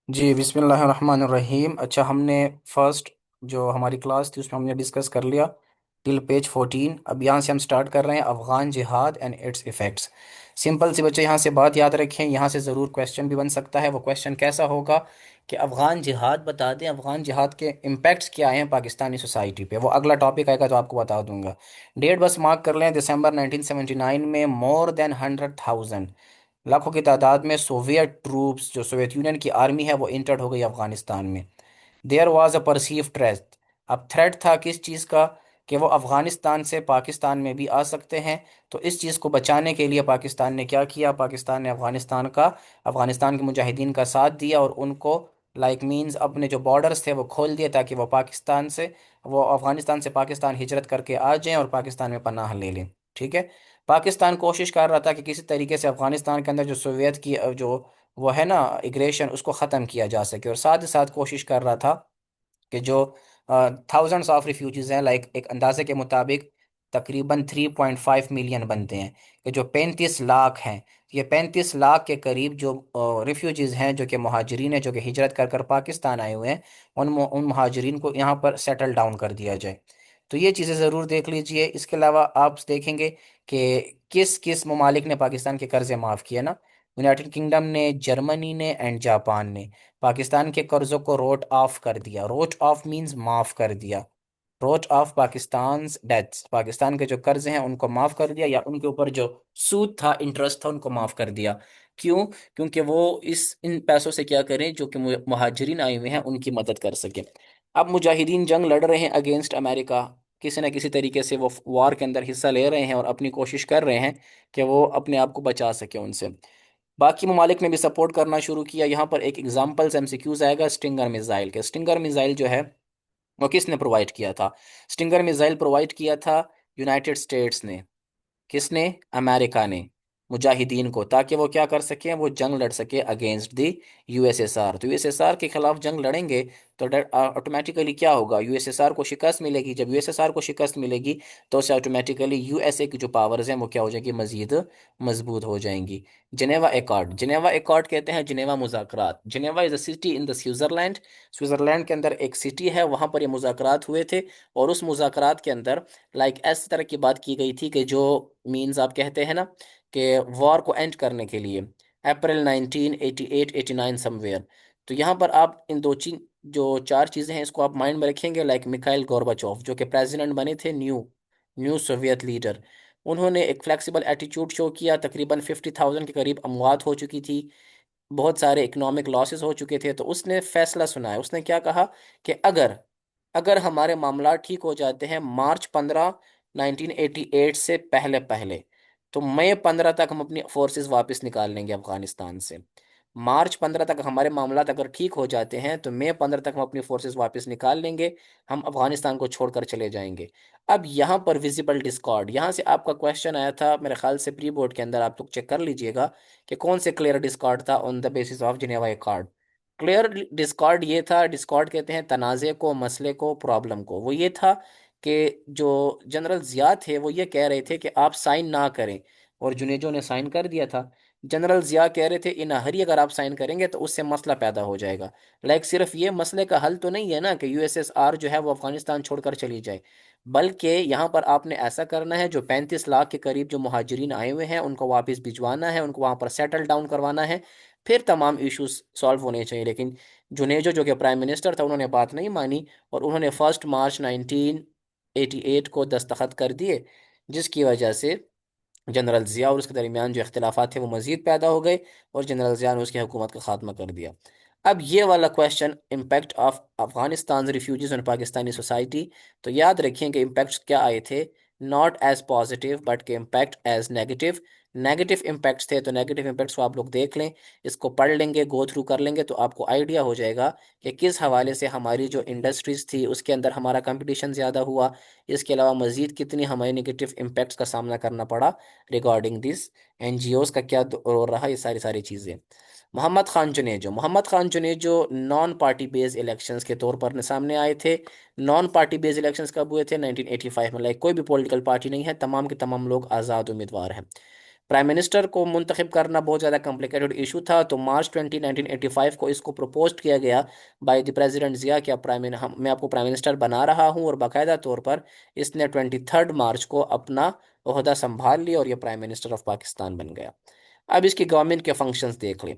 जी बिस्मिल्लाहिर्रहमानिर्रहीम। अच्छा, हमने फर्स्ट जो हमारी क्लास थी उसमें हमने डिस्कस कर लिया टिल पेज 14। अब यहाँ से हम स्टार्ट कर रहे हैं अफ़गान जिहाद एंड इट्स इफ़ेक्ट्स। सिंपल सी बच्चे यहाँ से बात याद रखें, यहाँ से ज़रूर क्वेश्चन भी बन सकता है। वो क्वेश्चन कैसा होगा कि अफ़गान जिहाद बता दें, अफ़गान जिहाद के इम्पेक्ट्स क्या हैं पाकिस्तानी सोसाइटी पे। वो अगला टॉपिक आएगा तो आपको बता दूंगा। डेट बस मार्क कर लें, दिसंबर 1979 में मोर देन 100,000 लाखों की तादाद में सोवियत ट्रूप्स, जो सोवियत यूनियन की आर्मी है, वो इंटर्ड हो गई अफगानिस्तान में। There was a perceived threat. अब थ्रेट था किस चीज़ का? कि वो अफगानिस्तान से पाकिस्तान में भी आ सकते हैं। तो इस चीज़ को बचाने के लिए पाकिस्तान ने क्या किया? पाकिस्तान ने अफगानिस्तान के मुजाहिदीन का साथ दिया और उनको लाइक मींस अपने जो बॉर्डर्स थे वो खोल दिए, ताकि वो अफगानिस्तान से पाकिस्तान हिजरत करके आ जाएं और पाकिस्तान में पनाह ले लें। ठीक है। पाकिस्तान कोशिश कर रहा था कि किसी तरीके से अफगानिस्तान के अंदर जो सोवियत की जो वो है ना एग्रेशन, उसको ख़त्म किया जा सके। और साथ ही साथ कोशिश कर रहा था कि जो थाउजेंड्स ऑफ रिफ्यूजीज हैं, लाइक एक अंदाजे के मुताबिक तकरीबन 3.5 मिलियन बनते हैं, कि जो 35 लाख हैं, ये 35 लाख के करीब जो रिफ्यूजीज हैं, जो कि महाजरीन हैं, जो कि हिजरत कर कर पाकिस्तान आए हुए हैं, उन महाजरीन को यहाँ पर सेटल डाउन कर दिया जाए। तो ये चीज़ें ज़रूर देख लीजिए। इसके अलावा आप देखेंगे कि किस किस ममालिक ने पाकिस्तान के कर्जे माफ़ किए ना। यूनाइटेड किंगडम ने, जर्मनी ने एंड जापान ने पाकिस्तान के कर्जों को रोट ऑफ कर दिया। रोट ऑफ मींस माफ कर दिया। Wrote off Pakistan debts, Pakistan के जो कर्ज हैं उनको माफ कर दिया, या उनके ऊपर जो सूद था, इंटरेस्ट था, उनको माफ कर दिया। क्यों? क्योंकि वो इस इन पैसों से क्या करें, जो कि मुहाजिरीन आए हुए हैं उनकी मदद कर सके। अब मुजाहिदीन जंग लड़ रहे हैं अगेंस्ट अमेरिका। किसी न किसी तरीके से वो वॉर के अंदर हिस्सा ले रहे हैं और अपनी कोशिश कर रहे हैं कि वो अपने आप को बचा सके उनसे। बाकी ममालिक ने भी सपोर्ट करना शुरू किया। यहाँ पर एक एग्जाम्पल्स एमसीक्यूज आएगा स्टिंगर मिसाइल के। स्टिंगर मिसाइल जो है वो किसने प्रोवाइड किया था? स्टिंगर मिसाइल प्रोवाइड किया था यूनाइटेड स्टेट्स ने। किसने? अमेरिका ने मुजाहिदीन को, ताकि वो क्या कर सके, वो जंग लड़ सके अगेंस्ट द यूएसएसआर। तो यूएसएसआर के खिलाफ जंग लड़ेंगे तो ऑटोमेटिकली क्या होगा? यूएसएसआर को शिकस्त मिलेगी। जब यूएसएसआर को शिकस्त मिलेगी तो उससे ऑटोमेटिकली यूएसए की जो पावर्स हैं वो क्या हो जाएगी? मजीद मजबूत हो जाएंगी। जिनेवा एकॉर्ड, जिनेवा एकॉर्ड कहते हैं जिनेवा मुज़ाकरात। Geneva is a city in the Switzerland. Switzerland के अंदर एक सिटी है, वहाँ पर ये मुज़ाकरात हुए थे। और उस मुज़ाकरात के अंदर लाइक इस तरह की बात की गई थी कि जो मीन्स आप कहते हैं ना कि वॉर को एंड करने के लिए, अप्रैल 1988-89 समवेयर। तो यहाँ पर आप इन दो चीज जो चार चीज़ें हैं इसको आप माइंड में रखेंगे। लाइक मिखाइल गोर्बाचोव, जो कि प्रेसिडेंट बने थे, न्यू न्यू सोवियत लीडर, उन्होंने एक फ्लेक्सिबल एटीट्यूड शो किया। तकरीबन 50,000 के करीब अमवात हो चुकी थी, बहुत सारे इकोनॉमिक लॉसेस हो चुके थे। तो उसने फैसला सुनाया। उसने क्या कहा कि अगर अगर हमारे मामला ठीक हो जाते हैं मार्च 15 1988 से पहले पहले, तो मई 15 तक हम अपनी फोर्सेस वापस निकाल लेंगे अफगानिस्तान से। मार्च 15 तक हमारे मामला अगर ठीक हो जाते हैं तो मई 15 तक हम अपनी फोर्सेस वापस निकाल लेंगे, हम अफगानिस्तान को छोड़कर चले जाएंगे। अब यहाँ पर विजिबल डिस्कॉर्ड, यहाँ से आपका क्वेश्चन आया था मेरे ख्याल से प्री बोर्ड के अंदर, आप लोग चेक कर लीजिएगा कि कौन से क्लियर डिस्कॉर्ड था on the basis of Geneva accord. Clear Discord ये था, डिस्कॉर्ड कहते हैं तनाज़े को, मसले को, प्रॉब्लम को। वो ये था कि जो जनरल ज़िया थे वो ये कह रहे थे कि आप साइन ना करें, और जुनेजो ने साइन कर दिया था। जनरल ज़िया कह रहे थे इन हरी अगर आप साइन करेंगे तो उससे मसला पैदा हो जाएगा। लाइक सिर्फ ये मसले का हल तो नहीं है ना कि यूएसएसआर जो है वो अफगानिस्तान छोड़कर चली जाए, बल्कि यहाँ पर आपने ऐसा करना है, जो 35 लाख के करीब जो मुहाजिरीन आए हुए हैं उनको वापस भिजवाना है, उनको वहाँ पर सेटल डाउन करवाना है, फिर तमाम इश्यूज सॉल्व होने चाहिए। लेकिन जुनेजो जो कि प्राइम मिनिस्टर था उन्होंने बात नहीं मानी, और उन्होंने 1 मार्च 1988 को दस्तखत कर दिए, जिसकी वजह से जनरल ज़िया और उसके दरमियान जो इख्तिलाफात थे वो मज़ीद पैदा हो गए, और जनरल ज़िया ने उसकी हुकूमत का खात्मा कर दिया। अब ये वाला question, impact of Afghanistan refugees on Pakistani society, तो याद रखिए कि इम्पैक्ट्स क्या आए थे, नॉट एज पॉजिटिव बट के impact as negative. Negative impacts थे, तो नेगेटिव इम्पैक्ट्स को आप लोग देख लें, इसको पढ़ लेंगे, गो थ्रू कर लेंगे, तो आपको आइडिया हो जाएगा कि किस हवाले से हमारी जो इंडस्ट्रीज़ थी उसके अंदर हमारा कंपटीशन ज़्यादा हुआ। इसके अलावा मज़ीद कितनी हमें नेगेटिव इम्पैक्ट्स का सामना करना पड़ा रिगार्डिंग दिस। एनजीओज का क्या रोल रहा, ये सारी सारी चीज़ें। Mohammad Khan Junejo non party based elections के तौर पर सामने आए थे। नॉन पार्टी बेस्ड इलेक्शंस कब हुए थे? 1985 में। लाइक कोई भी पॉलिटिकल पार्टी नहीं है, तमाम के तमाम लोग आज़ाद उम्मीदवार हैं। प्राइम मिनिस्टर को मुंतखब करना बहुत ज़्यादा कॉम्प्लिकेटेड इशू था, तो मार्च 20 1985 को इसको प्रपोज किया गया बाय द प्रेसिडेंट जिया कि आप मैं आपको प्राइम मिनिस्टर बना रहा हूँ, और बाकायदा तौर पर इसने 23 मार्च को अपना ओहदा संभाल लिया और ये प्राइम मिनिस्टर ऑफ पाकिस्तान बन गया। अब इसकी गवर्नमेंट के फंक्शंस देख लें।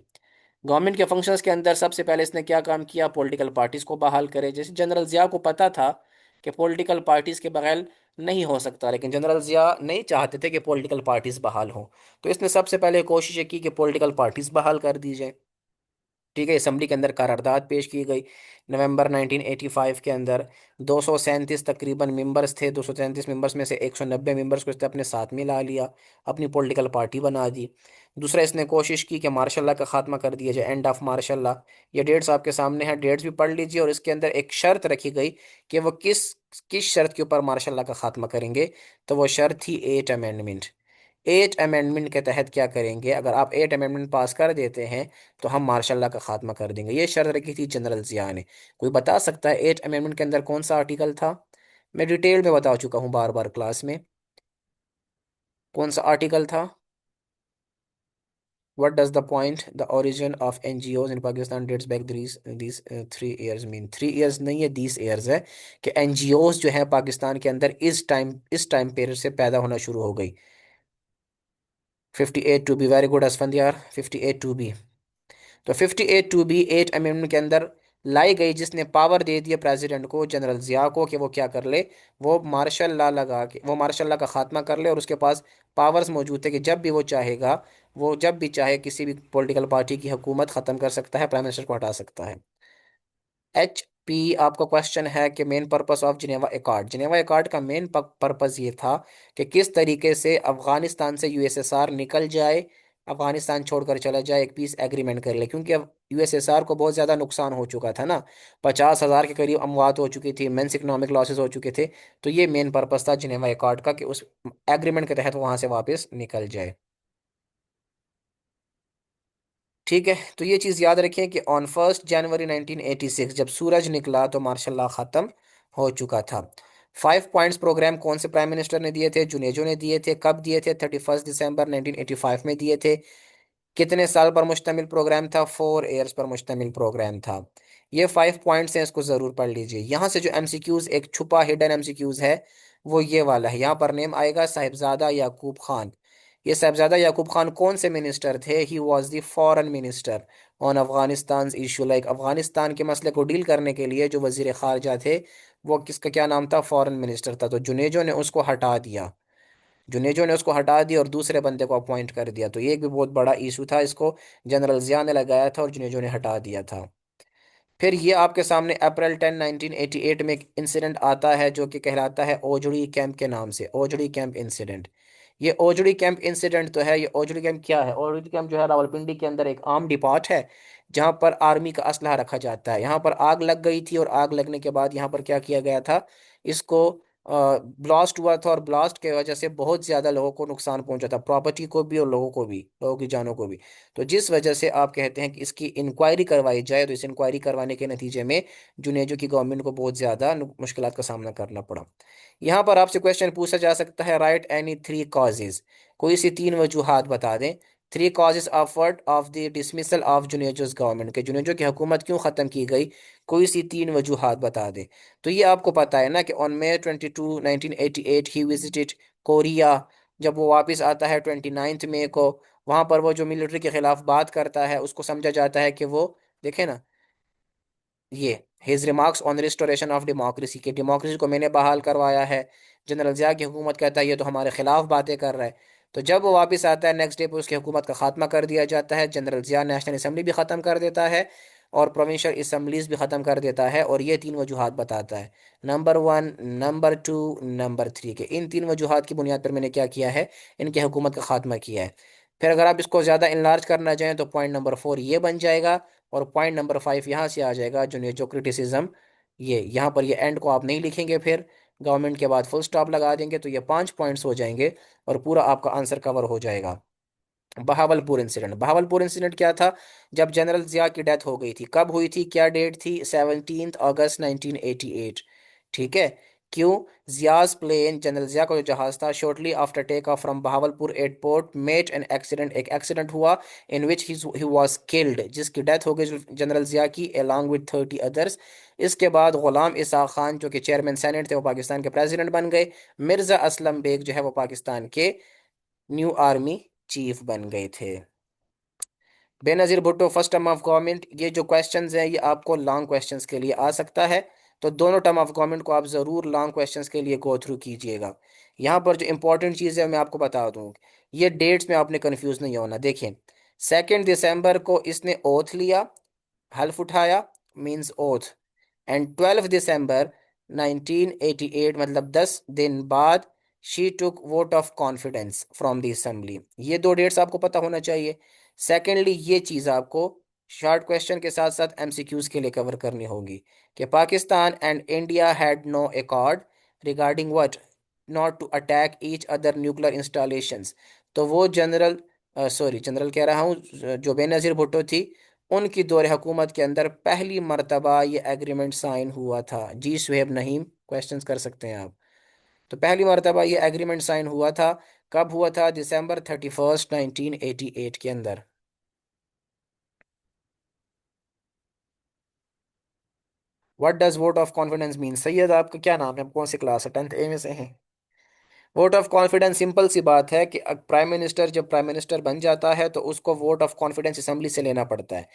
गवर्नमेंट के फंक्शंस के अंदर सबसे पहले इसने क्या काम किया, पॉलिटिकल पार्टीज को बहाल करे। जैसे जनरल जिया को पता था कि पॉलिटिकल पार्टीज के बगैर नहीं हो सकता, लेकिन जनरल जिया नहीं चाहते थे कि पॉलिटिकल पार्टीज बहाल हो, तो इसने सबसे पहले कोशिश ये की कि पॉलिटिकल पार्टीज बहाल कर दी जाए। ठीक है, असम्बली के अंदर करारदाद पेश की गई नवंबर 1985 के अंदर। 237 तकरीबन मेंबर्स थे, 237 मेंबर्स में से 190 मेंबर्स को इसने अपने साथ में ला लिया, अपनी पॉलिटिकल पार्टी बना दी। दूसरा, इसने कोशिश की कि मार्शल लॉ का खात्मा कर दिया जाए, एंड ऑफ मार्शल लॉ। ये डेट्स आपके सामने हैं, डेट्स भी पढ़ लीजिए। और इसके अंदर एक शर्त रखी गई कि वो किस किस शर्त के ऊपर मार्शल लॉ का खात्मा करेंगे, तो वो शर्त थी एट अमेंडमेंट। एट अमेंडमेंट के तहत क्या करेंगे, अगर आप एट अमेंडमेंट पास कर देते हैं तो हम मार्शल लॉ का खात्मा कर देंगे। ये शर्त रखी थी जनरल जिया ने। कोई बता सकता है एट अमेंडमेंट के अंदर कौन सा आर्टिकल था? मैं डिटेल में बता चुका हूँ बार बार क्लास में। कौन सा आर्टिकल था? What does the point the origin of NGOs in Pakistan dates back these 3 years mean? 3 years नहीं है, 20 years है कि NGOs जो है पाकिस्तान के अंदर इस टाइम पीरियड से पैदा होना शुरू हो गई। 58 2B, very good Asfandyar, 58 2B। तो 58 2B एट अमेंडमेंट के अंदर लाई गई, जिसने पावर दे दिया प्रेसिडेंट को, जनरल जिया को, कि वो क्या कर ले, वो मार्शल लॉ लगा के वो मार्शल लॉ का खात्मा कर ले, और उसके पास पावर्स मौजूद थे कि जब भी वो चाहेगा, वो जब भी चाहे किसी भी पॉलिटिकल पार्टी की हुकूमत ख़त्म कर सकता है, प्राइम मिनिस्टर को हटा सकता है। HP, आपका क्वेश्चन है कि main purpose of Geneva accord. Geneva accord का मेन पर्पस ये था कि किस तरीके से अफगानिस्तान से USSR निकल जाए, अफगानिस्तान छोड़कर चला जाए, एक पीस एग्रीमेंट कर ले, क्योंकि अब USSR को बहुत ज़्यादा नुकसान हो चुका था ना। 50,000 के करीब अमवात हो चुकी थी, इमेंस इकोनॉमिक लॉसेस हो चुके थे। तो ये मेन पर्पस था जिनेवा एकॉर्ड का कि उस एग्रीमेंट के तहत वहाँ से वापस निकल जाए। ठीक है, तो ये चीज़ याद रखें कि ऑन 1 जनवरी 1986 जब सूरज निकला तो मार्शल लॉ ख़त्म हो चुका था। 5 पॉइंट्स प्रोग्राम कौन से प्राइम मिनिस्टर ने दिए थे? जुनेजो ने दिए थे। कब दिए थे? 31 दिसंबर 1985 में दिए थे। कितने साल पर मुश्तमिल प्रोग्राम था? 4 ईयर्स पर मुश्तमिल प्रोग्राम था। ये 5 पॉइंट्स हैं, इसको ज़रूर पढ़ लीजिए। यहाँ से जो MCQs, एक छुपा हिडन MCQs है, वो ये वाला है। यहाँ पर नेम आएगा साहिबजादा याकूब खान। ये साहिबजादा याकूब खान कौन से मिनिस्टर थे? He was the foreign minister on Afghanistan issue. Like Afghanistan के मसले को डील करने के लिए जो वजीर खारजा थे, वो किसका क्या नाम था? फॉरेन मिनिस्टर था। तो जुनेजो ने उसको हटा दिया, जुनेजो ने उसको हटा दिया और दूसरे बंदे को अपॉइंट कर दिया। तो ये एक भी बहुत बड़ा इशू था, इसको जनरल जिया ने लगाया था और जुनेजो ने हटा दिया था। फिर ये आपके सामने अप्रैल 10 1988 में एक इंसिडेंट आता है जो कि कहलाता है ओजड़ी कैंप के नाम से, ओजड़ी कैंप इंसिडेंट। ये ओजड़ी कैंप इंसिडेंट तो है, ये ओजड़ी कैंप क्या है? ओजड़ी कैंप जो है रावलपिंडी के अंदर एक आर्म डिपार्ट है, जहाँ पर आर्मी का असलहा रखा जाता है। यहाँ पर आग लग गई थी, और आग लगने के बाद यहाँ पर क्या किया गया था, इसको ब्लास्ट हुआ था, और ब्लास्ट के वजह से बहुत ज़्यादा लोगों को नुकसान पहुंचा था, प्रॉपर्टी को भी और लोगों को भी, लोगों की जानों को भी। तो जिस वजह से आप कहते हैं कि इसकी इंक्वायरी करवाई जाए, तो इस इंक्वायरी करवाने के नतीजे में जुनेजो की गवर्नमेंट को बहुत ज़्यादा मुश्किलात का सामना करना पड़ा। यहाँ पर आपसे क्वेश्चन पूछा जा सकता है, राइट एनी 3 कॉजेज। कोई सी 3 वजूहात बता दें। 3 causes offered of the dismissal of Junejo's government, के जुनेजो की हुकूमत क्यों ख़त्म की गई, कोई सी 3 वजूहात बता दें। तो ये आपको पता है ना कि on May 22 1988 he visited Korea. जब वो वापस आता है 29 मई को, वहां पर वो जो मिलिट्री के खिलाफ बात करता है, उसको समझा जाता है कि वो, देखे ना, ये his remarks on restoration of democracy, के डेमोक्रेसी को मैंने बहाल करवाया है। जनरल जिया की हुकूमत कहता है ये तो हमारे खिलाफ बातें कर रहा है। तो जब वो वापस आता है नेक्स्ट डे पर, उसकी हुकूमत का खात्मा कर दिया जाता है। जनरल जिया नेशनल असम्बली भी ख़त्म कर देता है और प्रोविंशियल असम्बलीज भी ख़त्म कर देता है, और ये 3 वजूहात बताता है, नंबर 1, नंबर 2, नंबर 3, के इन 3 वजूहात की बुनियाद पर मैंने क्या किया है, इनकी हुकूमत का खात्मा किया है। फिर अगर आप इसको ज़्यादा इनलार्ज करना चाहें तो पॉइंट नंबर 4 ये बन जाएगा, और पॉइंट नंबर 5 यहाँ से आ जाएगा, जो क्रिटिसिज्म। ये यहाँ पर ये एंड को आप नहीं लिखेंगे, फिर गवर्नमेंट के बाद फुल स्टॉप लगा देंगे, तो ये 5 पॉइंट्स हो जाएंगे और पूरा आपका आंसर कवर हो जाएगा। बहावलपुर इंसिडेंट, बहावलपुर इंसिडेंट क्या था? जब जनरल जिया की डेथ हो गई थी, कब हुई थी, क्या डेट थी? 17 अगस्त 1988। ठीक है, क्यों? जियाज प्लेन, जनरल जिया का जो जहाज था, shortly after take off from Bahawalpur airport met an accident, एक एक्सीडेंट हुआ in which he was killed, जिसकी डेथ हो गई जनरल जिया की, along with 30 अदर्स। इसके बाद गुलाम इसाक खान जो कि चेयरमैन सेनेट थे, वो पाकिस्तान के प्रेसिडेंट बन गए। मिर्जा असलम बेग जो है वो पाकिस्तान के न्यू आर्मी चीफ बन गए थे। Benazir Bhutto first term of government, ये जो क्वेश्चंस हैं ये आपको लॉन्ग क्वेश्चंस के लिए आ सकता है, तो दोनों टर्म ऑफ गवर्नमेंट को आप ज़रूर लॉन्ग क्वेश्चंस के लिए गो थ्रू कीजिएगा। यहाँ पर जो इंपॉर्टेंट चीज़ है मैं आपको बता दूँ, ये डेट्स में आपने कंफ्यूज नहीं होना। देखिए, 2 दिसंबर को इसने ओथ लिया, हल्फ उठाया, मींस ओथ, एंड 12 दिसंबर 1988, मतलब 10 दिन बाद, she took vote of confidence from the assembly. ये दो डेट्स आपको पता होना चाहिए। सेकेंडली, ये चीज़ आपको शॉर्ट क्वेश्चन के साथ साथ एमसीक्यूज के लिए कवर करनी होगी कि Pakistan and India had no accord regarding what, not to attack each other nuclear installations. तो वो जनरल, सॉरी जनरल कह रहा हूँ, जो बेनज़ीर भुट्टो थी, उनकी दौर हुकूमत के अंदर पहली मर्तबा ये एग्रीमेंट साइन हुआ था। जी सुहेब नहीम, क्वेश्चंस कर सकते हैं आप। तो पहली मर्तबा ये एग्रीमेंट साइन हुआ था, कब हुआ था? December 31, 1988 के अंदर। What does vote of confidence mean? Syed, आपका क्या नाम है? आप कौन सी क्लास है? 10th A में से हैं? वोट ऑफ कॉन्फिडेंस सिंपल सी बात है कि प्राइम मिनिस्टर जब प्राइम मिनिस्टर बन जाता है तो उसको वोट ऑफ कॉन्फिडेंस असेंबली से लेना पड़ता है।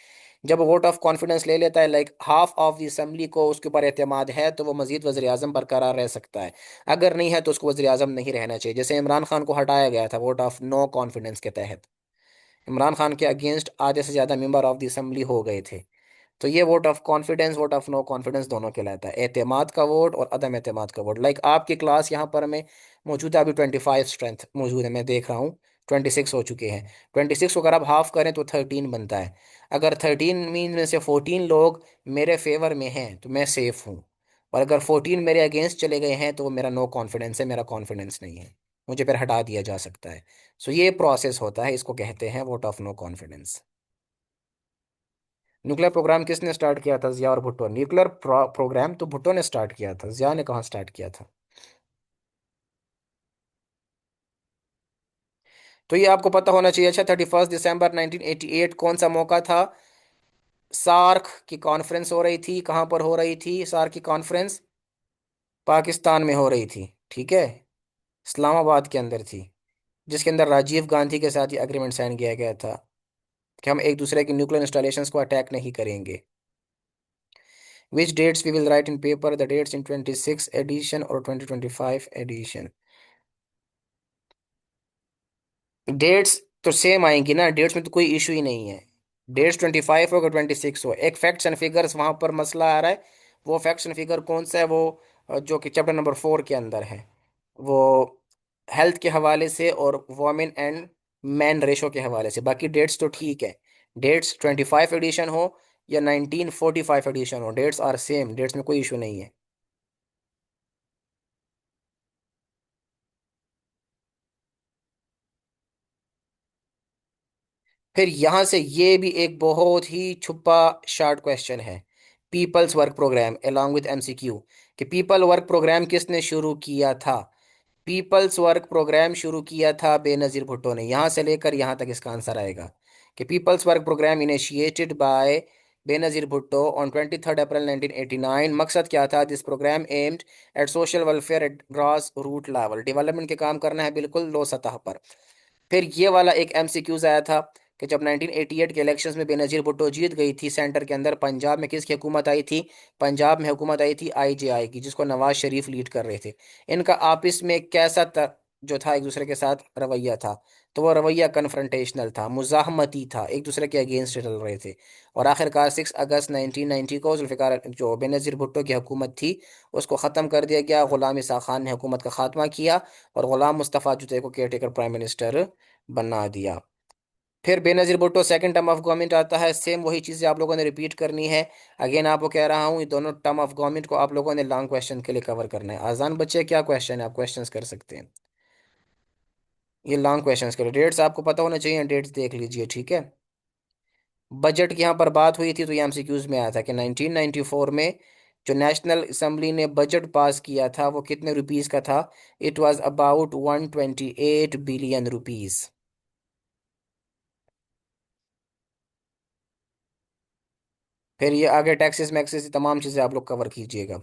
जब वो वोट ऑफ कॉन्फिडेंस ले लेता है, like half of the assembly को उसके ऊपर एतमाद है, तो वो मजीद वज़ीर आज़म बरकरार रह सकता है। अगर नहीं है तो उसको वज़ीर आज़म नहीं रहना चाहिए। जैसे इमरान खान को हटाया गया था वोट ऑफ नो कॉन्फिडेंस के तहत, इमरान खान के अगेंस्ट आधे से ज़्यादा मेंबर ऑफ द असेंबली हो गए थे। तो ये vote of confidence, vote of no confidence दोनों कहलाता है, एतमाद का वोट और अदम एतमाद का वोट। लाइक आपकी क्लास यहाँ पर में मौजूद है, अभी 25 स्ट्रेंथ मौजूद है, मैं देख रहा हूँ 26 हो चुके हैं। 26 को अगर आप हाफ करें तो 13 बनता है। अगर 13 मीन में से 14 लोग मेरे फेवर में हैं तो मैं सेफ हूँ, और अगर 14 मेरे अगेंस्ट चले गए हैं तो वो मेरा नो कॉन्फिडेंस है, मेरा कॉन्फिडेंस नहीं है, मुझे फिर हटा दिया जा सकता है। सो ये प्रोसेस होता है, इसको कहते हैं vote of no confidence. Nuclear programme किसने स्टार्ट किया था? जिया और भुट्टो। न्यूक्लियर प्रोग्राम तो भुट्टो ने स्टार्ट किया था, जिया ने कहाँ स्टार्ट किया था? तो ये आपको पता होना चाहिए। अच्छा, 31 दिसंबर 1988 कौन सा मौका था? सार्क की कॉन्फ्रेंस हो रही थी। कहाँ पर हो रही थी सार्क की कॉन्फ्रेंस? पाकिस्तान में हो रही थी, ठीक है, इस्लामाबाद के अंदर थी, जिसके अंदर राजीव गांधी के साथ ये एग्रीमेंट साइन किया गया था कि हम एक दूसरे के न्यूक्लियर इंस्टॉलेशंस को अटैक नहीं करेंगे। Which dates we will write in paper, the dates in 26 edition और 2025 एडिशन? डेट्स तो सेम आएंगी ना, डेट्स में तो कोई इशू ही नहीं है। डेट्स 25 हो या 26 हो, एक फैक्ट्स एंड फिगर्स वहां पर मसला आ रहा है। वो फैक्ट्स एंड फिगर कौन सा है? वो जो कि चैप्टर नंबर 4 के अंदर है, वो हेल्थ के हवाले से और वोमेन एंड मैन रेशो के हवाले से। बाकी डेट्स तो ठीक है, डेट्स 25 एडिशन हो या 1945 एडिशन हो, डेट्स आर सेम, डेट्स में कोई इशू नहीं है। फिर यहां से ये भी एक बहुत ही छुपा शॉर्ट क्वेश्चन है, people's work programme along with MCQ, कि पीपल वर्क प्रोग्राम किसने शुरू किया था? पीपल्स वर्क प्रोग्राम शुरू किया था बेनजीर भुट्टो ने। यहां से लेकर यहां तक इसका आंसर आएगा कि people's work programme initiated by Benazir Bhutto on 23 April 1989। मकसद क्या था? This programme aimed at social welfare at grass root level, development के काम करना है बिल्कुल लो सतह पर। फिर ये वाला एक एमसीक्यूज आया था कि जब 1988 के इलेक्शंस में बेनजीर भुट्टो जीत गई थी सेंटर के अंदर, पंजाब में किसकी हुकूमत आई थी? पंजाब में हुकूमत आई थी आईजेआई की, जिसको नवाज शरीफ लीड कर रहे थे। इनका आपस में कैसा जो था एक दूसरे के साथ रवैया था? तो वो रवैया कन्फ्रंटेशनल था, मुजाहमती था, एक दूसरे के अगेंस्ट चल रहे थे। और आखिरकार 6 अगस्त 1990 को जुल्फ़िकार, जो बेनज़ीर भुट्टो की हुकूमत थी, उसको ख़त्म कर दिया गया। ग़ुलाम इसा खान ने हुकूमत का खात्मा किया और ग़ुलाम मुस्तफ़ा जुत्ते को केयर टेकर प्राइम मिनिस्टर बना दिया। फिर Benazir Bhutto second term of government आता है, सेम वही चीज़ें आप लोगों ने रिपीट करनी है। अगेन आपको कह रहा हूँ, ये दोनों टर्म ऑफ गवर्नमेंट को आप लोगों ने लॉन्ग क्वेश्चन के लिए कवर करना है। आसान बच्चे, क्या क्वेश्चन है? आप क्वेश्चंस कर सकते हैं, ये लॉन्ग क्वेश्चंस के लिए डेट्स आपको पता होना चाहिए, डेट्स देख लीजिए, ठीक है। बजट की यहाँ पर बात हुई थी तो ये एमसीक्यूज में आया था कि 1994 में जो नेशनल असम्बली ने बजट पास किया था वो कितने रुपीस का था? It was about 128 billion rupees. फिर ये आगे टैक्सेस मैक्सेस तमाम चीज़ें आप लोग कवर कीजिएगा।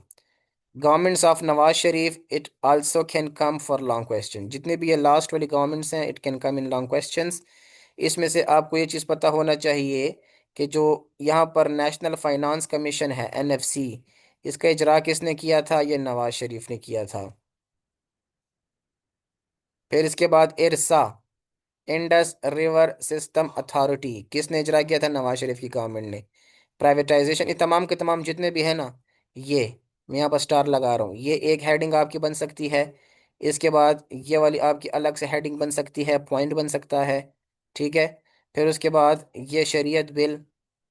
Governments of Nawaz Sharif it also can come for long question. जितने भी ये लास्ट वाली गवर्नमेंट्स हैं it can come in long questions. इसमें से आपको ये चीज़ पता होना चाहिए कि जो यहाँ पर नेशनल फाइनेंस कमीशन है एनएफसी, इसका इजरा किसने किया था? ये नवाज शरीफ ने किया था। फिर इसके बाद इरसा, इंडस रिवर सिस्टम अथॉरिटी, किसने इजरा किया था? नवाज शरीफ की गवर्नमेंट ने। प्राइवेटाइजेशन, ये तमाम के तमाम जितने भी है ना, ये मैं यहाँ पर स्टार लगा रहा हूँ, ये एक हेडिंग आपकी बन सकती है। इसके बाद ये वाली आपकी अलग से हेडिंग बन सकती है, पॉइंट बन सकता है। ठीक है। फिर उसके बाद ये शरीयत बिल,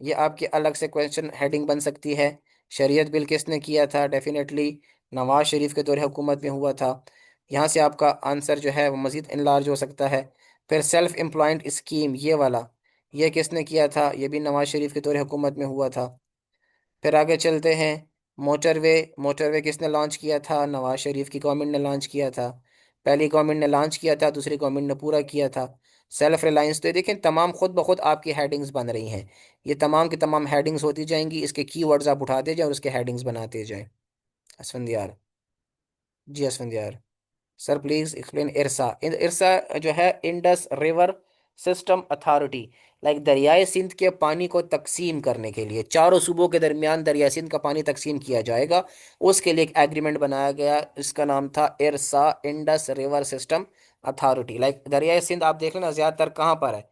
ये आपकी अलग से क्वेश्चन हेडिंग बन सकती है। शरीयत बिल किसने किया था? डेफिनेटली नवाज शरीफ के दौर हुकूमत में हुआ था। यहाँ से आपका आंसर जो है वो मज़ीद इनलार्ज हो सकता है। फिर सेल्फ एम्प्लॉयड स्कीम, ये वाला, ये किसने किया था? ये भी नवाज शरीफ के दौर हुकूमत में हुआ था। फिर आगे चलते हैं। मोटरवे, मोटरवे किसने लॉन्च किया था? नवाज शरीफ की गवर्नमेंट ने लॉन्च किया था। पहली गवर्नमेंट ने लॉन्च किया था, दूसरी गवर्नमेंट ने पूरा किया था। सेल्फ रिलायंस, तो ये देखें तमाम खुद ब खुद आपकी हेडिंग्स बन रही हैं। ये तमाम की तमाम हेडिंग्स होती जाएंगी, इसके कीवर्ड्स आप उठाते जाएं और उसके हेडिंग्स बनाते जाएं। Asfandyar. Ji Asfandyar. Sir please explain IRSA. IRSA जो है Indus river system authority, like दरियाए सिंध के पानी को तकसीम करने के लिए चारों सूबों के दरमियान दरिया सिंध का पानी तकसीम किया जाएगा, उसके लिए एक एग्रीमेंट बनाया गया। इसका नाम था IRSA, Indus river system authority. Like दरियाए सिंध आप देख लेना ज़्यादातर कहाँ पर है?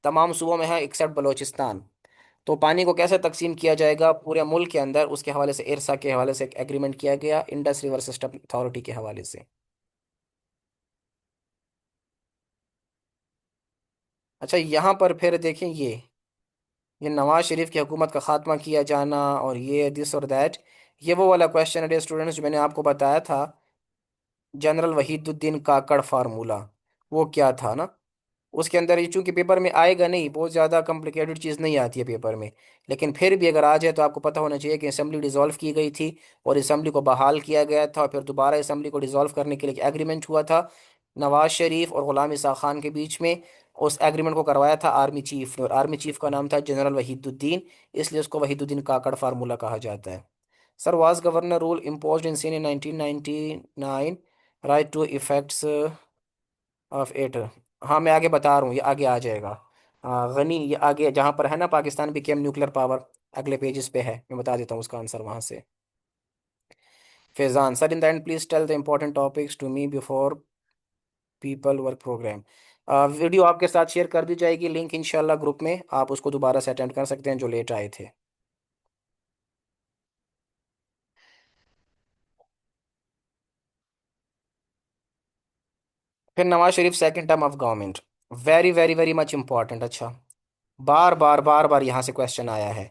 तमाम सूबों में है एक्सेप्ट बलोचिस्तान। तो पानी को कैसे तकसीम किया जाएगा पूरे मुल्क के अंदर, उसके हवाले से इरसा के हवाले से एक एग्रीमेंट किया गया इंडस रिवर सिस्टम अथॉरिटी के हवाले से। अच्छा, यहाँ पर फिर देखें ये नवाज शरीफ की हुकूमत का खात्मा किया जाना और ये दिस और दैट, ये वो वाला क्वेश्चन है स्टूडेंट्स जो मैंने आपको बताया था, जनरल वहीदुद्दीन काकड़ फार्मूला, वो क्या था ना। उसके अंदर ये चूंकि पेपर में आएगा नहीं, बहुत ज़्यादा कॉम्प्लिकेटेड चीज़ नहीं आती है पेपर में, लेकिन फिर भी अगर आ जाए तो आपको पता होना चाहिए कि असेंबली डिसॉल्व की गई थी और असेंबली को बहाल किया गया था और फिर दोबारा असेंबली को डिसॉल्व करने के लिए एग्रीमेंट हुआ था नवाज शरीफ और गुलाम ईसा खान के बीच में। उस एग्रीमेंट को करवाया था आर्मी चीफ ने, और आर्मी चीफ का नाम था जनरल वहीदुद्दीन, इसलिए उसको वहीदुद्दीन काकड़ फार्मूला कहा जाता है। Sir, was governor rule imposed in Sindh in 1999, write two effects of it. हाँ मैं आगे बता रहा हूँ, ये आगे आ जाएगा। गनी, ये आगे जहाँ पर है ना पाकिस्तान बिकेम न्यूक्लियर पावर, अगले पेजेस पे है, मैं बता देता हूँ उसका आंसर वहाँ से। Faizan, sir in the end please tell the important topics to me before people work programme. Video आपके साथ शेयर कर दी जाएगी, लिंक इंशाल्लाह ग्रुप में, आप उसको दोबारा से अटेंड कर सकते हैं जो लेट आए थे। फिर Nawaz Sharif second term of government, very very very much important. अच्छा, बार बार बार बार यहाँ से क्वेश्चन आया है,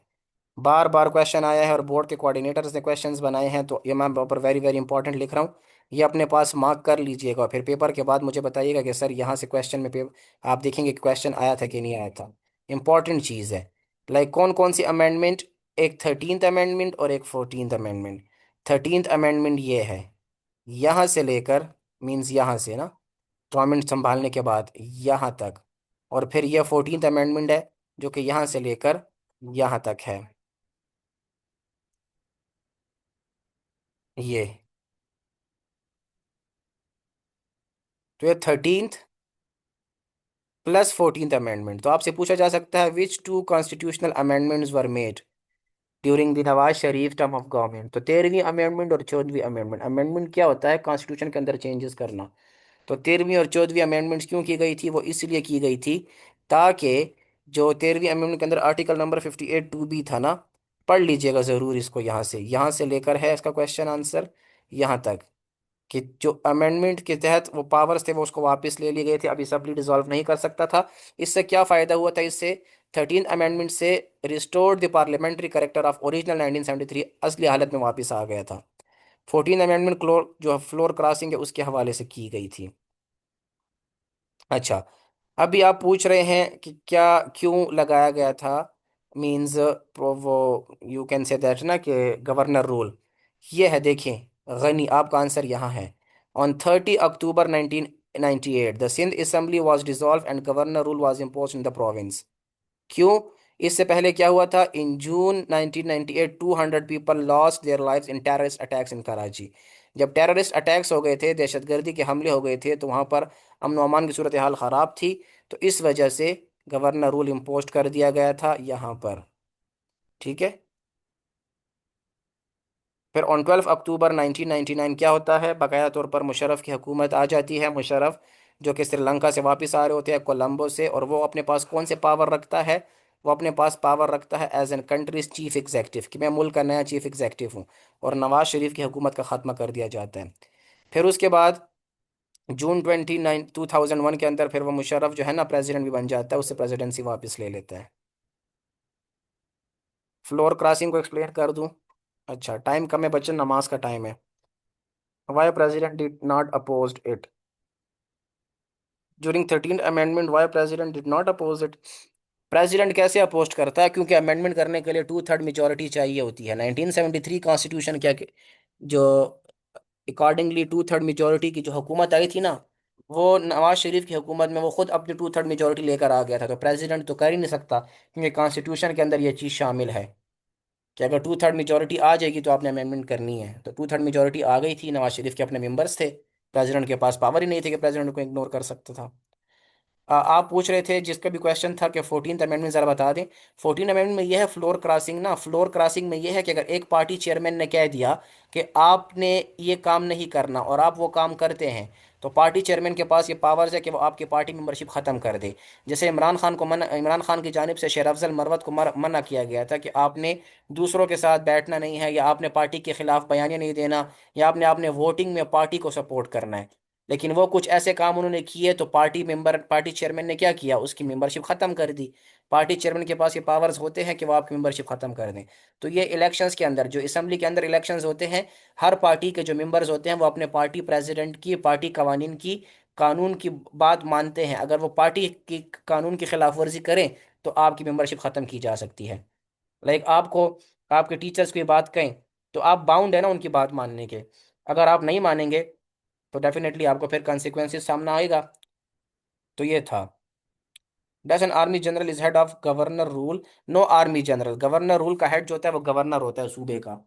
बार बार क्वेश्चन आया है और बोर्ड के कोऑर्डिनेटर्स ने क्वेश्चंस बनाए हैं, तो ये मैं ऊपर वेरी वेरी इंपॉर्टेंट लिख रहा हूँ। ये अपने पास मार्क कर लीजिएगा, फिर पेपर के बाद मुझे बताइएगा कि सर यहाँ से क्वेश्चन में आप देखेंगे क्वेश्चन आया था कि नहीं आया था। इंपॉर्टेंट चीज़ है। लाइक कौन कौन सी अमेंडमेंट, एक 13th अमेंडमेंट और एक 14th अमेंडमेंट। 13th अमेंडमेंट ये है, यहाँ से लेकर, मीन्स यहाँ से ना, गवर्नमेंट संभालने के बाद यहाँ तक, और फिर यह 14th अमेंडमेंट है जो कि यहाँ से लेकर यहाँ तक है। ये तो ये 13th प्लस 14th अमेंडमेंट, तो आपसे पूछा जा सकता है which two constitutional amendments were made during the Nawaz Sharif term of government. तो 13वीं अमेंडमेंट और 14वीं अमेंडमेंट, अमेंडमेंट क्या होता है? कॉन्स्टिट्यूशन के अंदर चेंजेस करना। तो 13वीं और 14वीं अमेंडमेंट्स क्यों की गई थी? वो इसलिए की गई थी ताकि जो 13वीं अमेंडमेंट के अंदर आर्टिकल नंबर 58(2)(b था ना, पढ़ लीजिएगा ज़रूर इसको, यहाँ से लेकर है इसका क्वेश्चन आंसर यहाँ तक, कि जो अमेंडमेंट के तहत वो पावर्स थे वो उसको वापस ले लिए गए थे, अभी असेंबली डिसॉल्व नहीं कर सकता था। इससे क्या फ़ायदा हुआ था? इससे 13th अमेंडमेंट से restored the parliamentary character of original 1973, असली हालत में वापस आ गया था। 14th अमेंडमेंट क्लोर जो फ्लोर क्रॉसिंग है उसके हवाले से की गई थी। अच्छा, अभी आप पूछ रहे हैं कि क्या क्यों लगाया गया था, मीन्स वो, यू कैन से दैट ना कि गवर्नर रूल। ये है, देखें गनी, आपका आंसर यहाँ है। On 30 October 1998 the Sindh assembly was dissolve and governor rule was imposed in the province. क्यों? इससे पहले क्या हुआ था? In June 1998 200 people lost their lives in terrorist attacks in Karachi. जब टेररिस्ट अटैक्स हो गए थे, दहशतगर्दी के हमले हो गए थे, तो वहाँ पर अमन व अमान की सूरत हाल ख़राब थी। तो इस वजह से गवर्नर रूल इम्पोज कर दिया गया था यहाँ पर। ठीक है। फिर ऑन 12 अक्टूबर 1999 क्या होता है? बाकायदा तौर पर मुशर्रफ की हुकूमत आ जाती है। मुशर्रफ जो कि श्रीलंका से वापस आ रहे होते हैं, कोलंबो से, और वो अपने पास कौन से पावर रखता है? वो अपने पास पावर रखता है as an country's chief executive, कि मैं मुल्क का नया चीफ एग्जेक्टिव हूँ। और नवाज शरीफ की हुकूमत का खात्मा कर दिया जाता है। फिर उसके बाद जून 2001 के अंदर फिर वो मुशर्रफ जो है ना प्रेसिडेंट भी बन जाता है, उससे प्रेसिडेंसी वापस ले लेता है। फ्लोर क्रॉसिंग को एक्सप्लेन कर दूं? अच्छा, टाइम कम है बच्चन, नमाज का टाइम है। Why president did not opposed it? During 13th amendment, why president did not oppose it? President कैसे अपोस्ट करता है? क्योंकि अमेंडमेंट करने के लिए 2/3 मेजोरिटी चाहिए होती है। 1973 कॉन्स्टिट्यूशन क्या जो अकॉर्डिंगली 2/3 मेजोरिटी की जो हुकूमत आई थी ना, वो नवाज शरीफ की हुकूमत में वो खुद अपनी 2/3 मेजोरिटी लेकर आ गया था। तो प्रेसिडेंट तो कर ही नहीं सकता, क्योंकि कॉन्स्टिट्यूशन के अंदर ये चीज़ शामिल है कि अगर 2/3 मेजोरिटी आ जाएगी तो आपने अमेंडमेंट करनी है। तो 2/3 मेजोरिटी आ गई थी, नवाज शरीफ के अपने मेंबर्स थे, प्रेसिडेंट के पास पावर ही नहीं थे कि प्रेसिडेंट को इग्नोर कर सकता था। आप पूछ रहे थे, जिसका भी क्वेश्चन था कि 14th अमेंडमेंट जरा बता दें। 14 अमेंडमेंट में यह है फ्लोर क्रॉसिंग ना, फ्लोर क्रॉसिंग में यह है कि अगर एक पार्टी चेयरमैन ने कह दिया कि आपने ये काम नहीं करना और आप वो काम करते हैं, तो पार्टी चेयरमैन के पास ये पावर्स है कि वो आपकी पार्टी मेंबरशिप खत्म कर दे। जैसे इमरान खान की जानिब से शेर अफजल मरवत को मना किया गया था कि आपने दूसरों के साथ बैठना नहीं है, या आपने पार्टी के खिलाफ बयानियां नहीं देना, या आपने आपने वोटिंग में पार्टी को सपोर्ट करना है। लेकिन वो कुछ ऐसे काम उन्होंने किए, तो पार्टी चेयरमैन ने क्या किया? उसकी मेंबरशिप खत्म कर दी। पार्टी चेयरमैन के पास ये पावर्स होते हैं कि वो आपकी मेंबरशिप खत्म कर दें। तो ये इलेक्शंस के अंदर, जो असेंबली के अंदर इलेक्शंस होते हैं, हर पार्टी के जो मेंबर्स होते हैं वो अपने पार्टी प्रेसिडेंट की, पार्टी कवानीन की, कानून की बात मानते हैं। अगर वो पार्टी की कानून की खिलाफ वर्जी करें, तो आपकी मेंबरशिप खत्म की जा सकती है। लाइक आपको आपके टीचर्स की बात कहें, तो आप बाउंड है ना उनकी बात मानने के। अगर आप नहीं मानेंगे, तो डेफिनेटली आपको फिर कॉन्सिक्वेंसेस सामना आएगा। तो ये था। Does an army general is head of governor rule? Know army general, governor rule का हेड जो होता है वो गवर्नर होता है सूबे का।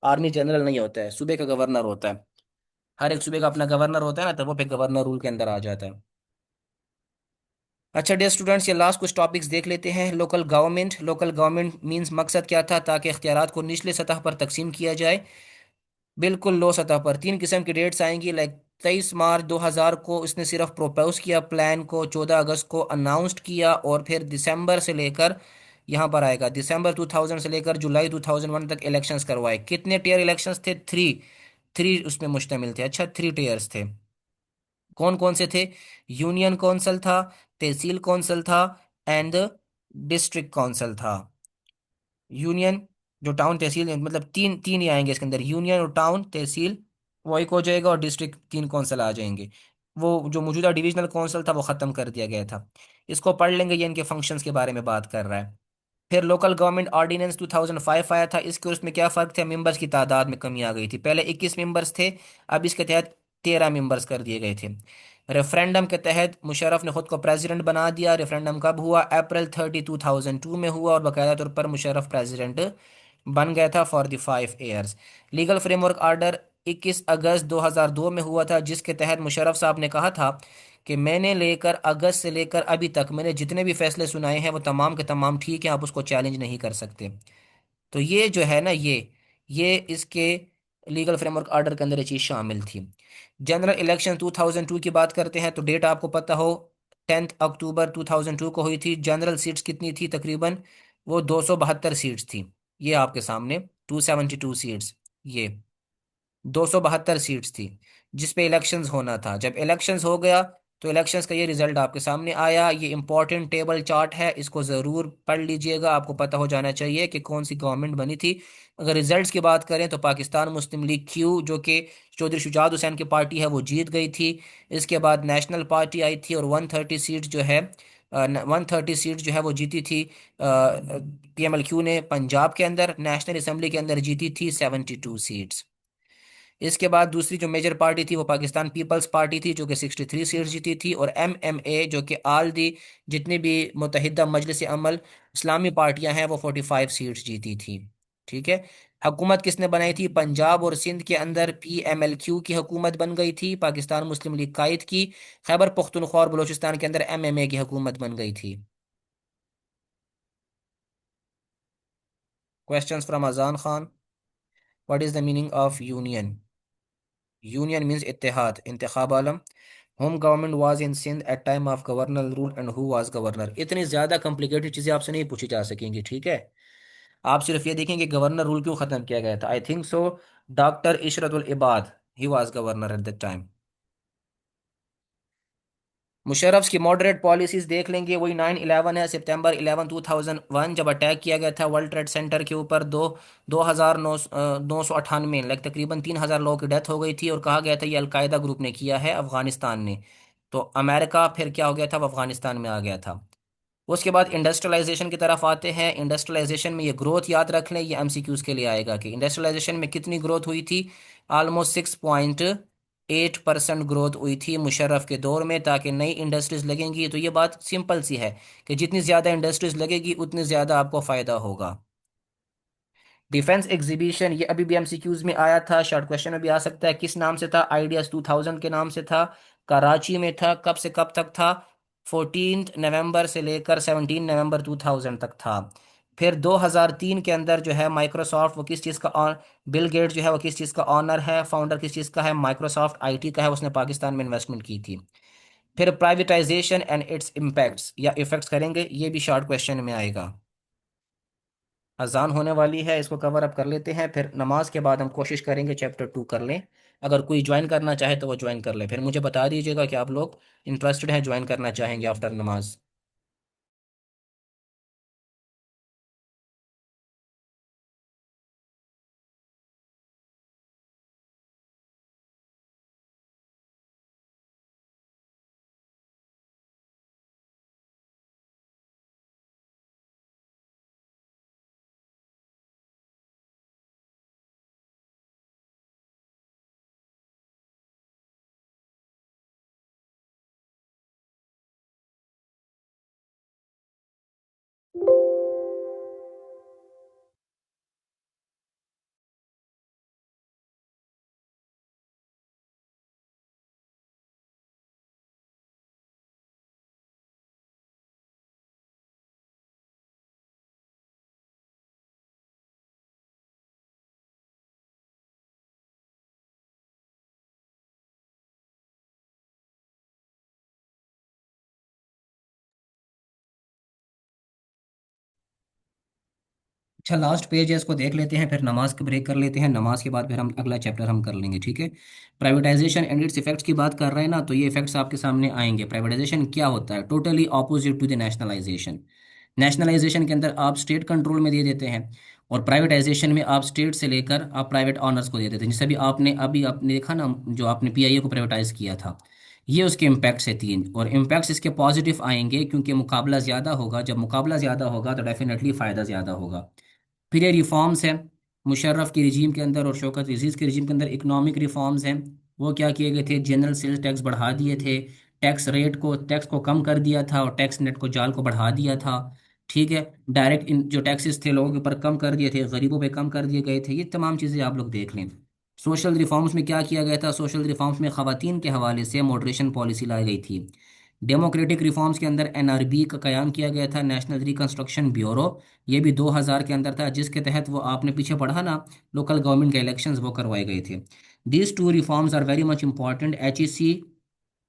आर्मी जनरल नहीं होता है, सूबे का गवर्नर होता है। हर एक सूबे का अपना गवर्नर होता है ना, तो वो फिर गवर्नर रूल के अंदर आ जाता है। अच्छा डियर स्टूडेंट्स, ये लास्ट कुछ टॉपिक्स देख लेते हैं। Local government, local government means मकसद क्या था? ताकि इख्तियारात को निचले सतह पर तकसीम किया जाए। बिल्कुल लो सतह पर। तीन किस्म की डेट्स आएंगी, लाइक 23 मार्च 2000 को इसने सिर्फ प्रोपोज किया प्लान को, 14 अगस्त को अनाउंस्ड किया, और फिर दिसंबर से लेकर, यहाँ पर आएगा दिसंबर 2000 से लेकर जुलाई 2001 तक इलेक्शंस करवाए। कितने टीयर इलेक्शंस थे? थ्री। थ्री उसमें मुश्तमिल थे। अच्छा, थ्री टीयर्स थे। कौन कौन से थे? यूनियन कौंसल था, तहसील कौंसल था, एंड डिस्ट्रिक्ट कौंसल था। यूनियन, जो टाउन तहसील, मतलब तीन तीन ही आएंगे इसके अंदर, यूनियन और टाउन तहसील वो एक हो जाएगा, और डिस्ट्रिक्ट तीन कौंसल आ जाएंगे। वो जो मौजूदा डिविजनल कौंसल था वो ख़त्म कर दिया गया था। इसको पढ़ लेंगे, ये इनके फंक्शंस के बारे में बात कर रहा है। फिर लोकल गवर्नमेंट ऑर्डिनेंस 2005 आया था। इसके और उसमें क्या फ़र्क था? मेंबर्स की तादाद में कमी आ गई थी। पहले 21 मेंबर्स थे, अब इसके तहत 13 मेंबर्स कर दिए गए थे। रेफरेंडम के तहत मुशर्रफ ने खुद को प्रेसिडेंट बना दिया। रेफरेंडम कब हुआ? अप्रैल 30 2002 में हुआ, और बाकायदा तौर पर मुशर्रफ प्रेसिडेंट बन गया था for the 5 years. Legal framework order 21 अगस्त 2002 में हुआ था, जिसके तहत मुशर्रफ साहब ने कहा था कि मैंने लेकर अगस्त से लेकर अभी तक मैंने जितने भी फैसले सुनाए हैं वो तमाम के तमाम ठीक है, आप उसको चैलेंज नहीं कर सकते। तो ये जो है ना, ये इसके लीगल फ्रेमवर्क ऑर्डर के अंदर ये चीज़ शामिल थी। जनरल इलेक्शन 2002 की बात करते हैं, तो डेट आपको पता हो, 10 अक्टूबर 2002 को हुई थी। जनरल सीट्स कितनी थी? तकरीबन वो 272 सीट्स थी। ये आपके सामने 272 सीट्स, ये 272 सीट्स थी जिस पे इलेक्शंस होना था। जब इलेक्शंस हो गया, तो इलेक्शंस का ये रिजल्ट आपके सामने आया। ये इंपॉर्टेंट टेबल चार्ट है, इसको ज़रूर पढ़ लीजिएगा, आपको पता हो जाना चाहिए कि कौन सी गवर्नमेंट बनी थी। अगर रिजल्ट्स की बात करें, तो पाकिस्तान मुस्लिम लीग क्यू, जो कि चौधरी शुजात हुसैन की पार्टी है, वो जीत गई थी। इसके बाद नेशनल पार्टी आई थी, और 130 सीट जो है 130 सीट जो है वो जीती थी। PMLQ ने पंजाब के अंदर, नेशनल असम्बली के अंदर जीती थी 72 सीट्स। इसके बाद दूसरी जो मेजर पार्टी थी वो पाकिस्तान पीपल्स पार्टी थी जो कि 63 सीट्स जीती थी, और एमएमए जो कि आल दी जितनी भी मुत्तहिदा मजलिस अमल इस्लामी पार्टियां हैं वो 45 सीट्स जीती थी। ठीक है। हुकूमत किसने बनाई थी? पंजाब और सिंध के अंदर पीएमएलक्यू की हुकूमत बन गई थी, पाकिस्तान मुस्लिम लीग कायद की। खैबर पख्तूनख्वा और बलूचिस्तान के अंदर एमएमए की हुकूमत बन गई थी। Questions from Azan Khan. What is the meaning of union? Union means इत्तेहाद। Intekhab Alam. Home government was in Sindh at time of governor rule and who was governor. इतनी ज्यादा कॉम्प्लिकेटेड चीजें आपसे नहीं पूछी जा सकेंगी, ठीक है। आप सिर्फ ये देखेंगे गवर्नर रूल क्यों खत्म किया गया था। I think so doctor Ishratul Ibad he was governor at that time. Musharraf की मॉडरेट पॉलिसीज देख लेंगे, वही 9/11 है, सितंबर 11 2001, जब अटैक किया गया था वर्ल्ड ट्रेड सेंटर के ऊपर। 2,998 लाइक तकरीबन 3,000 लोगों की डेथ हो गई थी, और कहा गया था ये अलकायदा ग्रुप ने किया है, अफगानिस्तान ने। तो अमेरिका फिर क्या हो गया था, वो अफगानिस्तान में आ गया था। उसके बाद इंडस्ट्रियलाइजेशन की तरफ आते हैं। इंडस्ट्रियलाइजेशन में ये ग्रोथ याद रख लें, ये एमसीक्यूज के लिए आएगा कि इंडस्ट्रियलाइजेशन में कितनी ग्रोथ हुई थी। ऑलमोस्ट 6.8% ग्रोथ हुई थी मुशर्रफ के दौर में, ताकि नई इंडस्ट्रीज लगेंगी। तो ये बात सिंपल सी है कि जितनी ज़्यादा इंडस्ट्रीज लगेगी उतनी ज़्यादा आपको फ़ायदा होगा। डिफेंस एग्जीबिशन ये अभी भी एमसीक्यूज में आया था, शॉर्ट क्वेश्चन में भी आ सकता है। किस नाम से था? आइडियाज 2000 के नाम से था। कराची में था। कब से कब तक था? 14 नवंबर से लेकर 17 नवंबर 2000 तक था। फिर 2003 के अंदर जो है माइक्रोसॉफ्ट वो किस चीज़ का ऑन बिल गेट्स जो है वो किस चीज़ का ऑनर है, फाउंडर किस चीज़ का है? माइक्रोसॉफ्ट आईटी का है, उसने पाकिस्तान में इन्वेस्टमेंट की थी। फिर प्राइवेटाइजेशन एंड इट्स इम्पैक्ट्स या इफेक्ट्स करेंगे, ये भी शॉर्ट क्वेश्चन में आएगा। अजान होने वाली है, इसको कवर अप कर लेते हैं, फिर नमाज के बाद हम कोशिश करेंगे चैप्टर 2 कर लें। अगर कोई ज्वाइन करना चाहे तो वो ज्वाइन कर ले, फिर मुझे बता दीजिएगा कि आप लोग इंटरेस्टेड हैं, ज्वाइन करना चाहेंगे आफ्टर नमाज। अच्छा, लास्ट पेज है, इसको देख लेते हैं, फिर नमाज के ब्रेक कर लेते हैं। नमाज के बाद फिर हम अगला चैप्टर हम कर लेंगे, ठीक है। प्राइवेटाइजेशन एंड इट्स इफेक्ट्स की बात कर रहे हैं ना, तो ये इफेक्ट्स आपके सामने आएंगे। प्राइवेटाइजेशन क्या होता है? Totally opposite to the nationalisation. Nationalisation के अंदर आप स्टेट कंट्रोल में दे देते हैं, और प्राइवेटाइजेशन में आप स्टेट से लेकर आप प्राइवेट ऑनर्स को दे देते हैं। जैसे अभी आपने देखा ना, जो आपने पीआईए को प्राइवेटाइज किया था। ये उसके इम्पैक्ट्स है 3, और इम्पैक्ट्स इसके पॉजिटिव आएंगे, क्योंकि मुकाबला ज़्यादा होगा। जब मुकाबला ज़्यादा होगा तो डेफिनेटली फ़ायदा ज़्यादा होगा। फिर ये रिफॉर्म्स हैं मुशर्रफ की रिजीम के अंदर और शौकत अजीज़ के रिजीम के अंदर। इकोनॉमिक रिफॉर्म्स हैं, वो क्या किए गए थे? जनरल सेल्स टैक्स बढ़ा दिए थे, टैक्स को कम कर दिया था, और टैक्स नेट को जाल को बढ़ा दिया था। ठीक है। डायरेक्ट इन जो टैक्सेस थे लोगों के ऊपर कम कर दिए थे, गरीबों पे कम कर दिए गए थे। ये तमाम चीज़ें आप लोग देख लें। सोशल रिफॉर्म्स में क्या किया गया था? सोशल रिफॉर्म्स में ख़वातीन के हवाले से मॉडरेशन पॉलिसी लाई गई थी। डेमोक्रेटिक रिफॉर्म्स के अंदर एनआरबी का कयाम किया गया था, नेशनल रिकंस्ट्रक्शन ब्यूरो। ये भी 2000 के अंदर था, जिसके तहत वो आपने पीछे पढ़ा ना, लोकल गवर्नमेंट के इलेक्शंस वो करवाए गए थे। These two reforms are very much important. HEC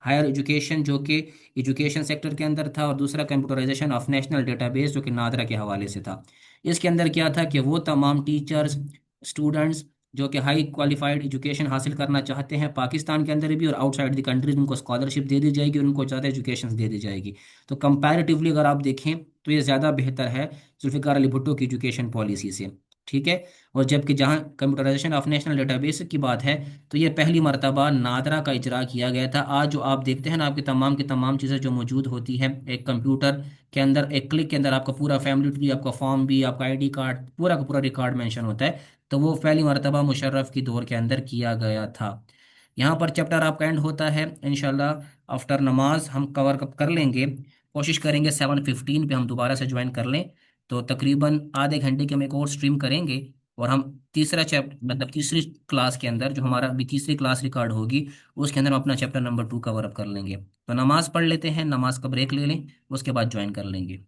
higher education जो कि एजुकेशन सेक्टर के अंदर था, और दूसरा कंप्यूटराइजेशन ऑफ नेशनल डेटाबेस जो कि नादरा के हवाले से था। इसके अंदर क्या था कि वो तमाम टीचर्स, स्टूडेंट्स जो कि हाई क्वालिफाइड एजुकेशन हासिल करना चाहते हैं पाकिस्तान के अंदर भी और आउटसाइड द कंट्रीज, उनको स्कॉलरशिप दे दी जाएगी और उनको ज़्यादा एजुकेशन दे दी जाएगी। तो कंपैरेटिवली अगर आप देखें तो ये ज़्यादा बेहतर है जुल्फ़िकार अली भुट्टो की एजुकेशन पॉलिसी से। ठीक है। और जबकि जहाँ कंप्यूटराइजेशन ऑफ नेशनल डेटाबेस की बात है, तो ये पहली मर्तबा नादरा का इजरा किया गया था। आज जो आप देखते हैं ना, आपकी तमाम की तमाम चीज़ें जो मौजूद होती हैं एक कंप्यूटर के अंदर, एक क्लिक के अंदर आपका पूरा फैमिली ट्री, आपका फॉर्म भी, आपका आईडी कार्ड, पूरा का पूरा रिकॉर्ड मेंशन होता है। तो वो पहली मरतबा मुशर्रफ की दौर के अंदर किया गया था। यहाँ पर चैप्टर आपका एंड होता है इंशाल्लाह। आफ्टर नमाज हम कवर कब कर लेंगे, कोशिश करेंगे 7:15 पे हम दोबारा से ज्वाइन कर लें। तो तकरीबन आधे घंटे की हम एक और स्ट्रीम करेंगे, और हम तीसरा चैप्टर मतलब तीसरी क्लास के अंदर, जो हमारा अभी तीसरी क्लास रिकॉर्ड होगी, उसके अंदर हम अपना चैप्टर नंबर 2 कवर अप कर लेंगे। तो नमाज पढ़ लेते हैं, नमाज का ब्रेक ले लें, उसके बाद ज्वाइन कर लेंगे।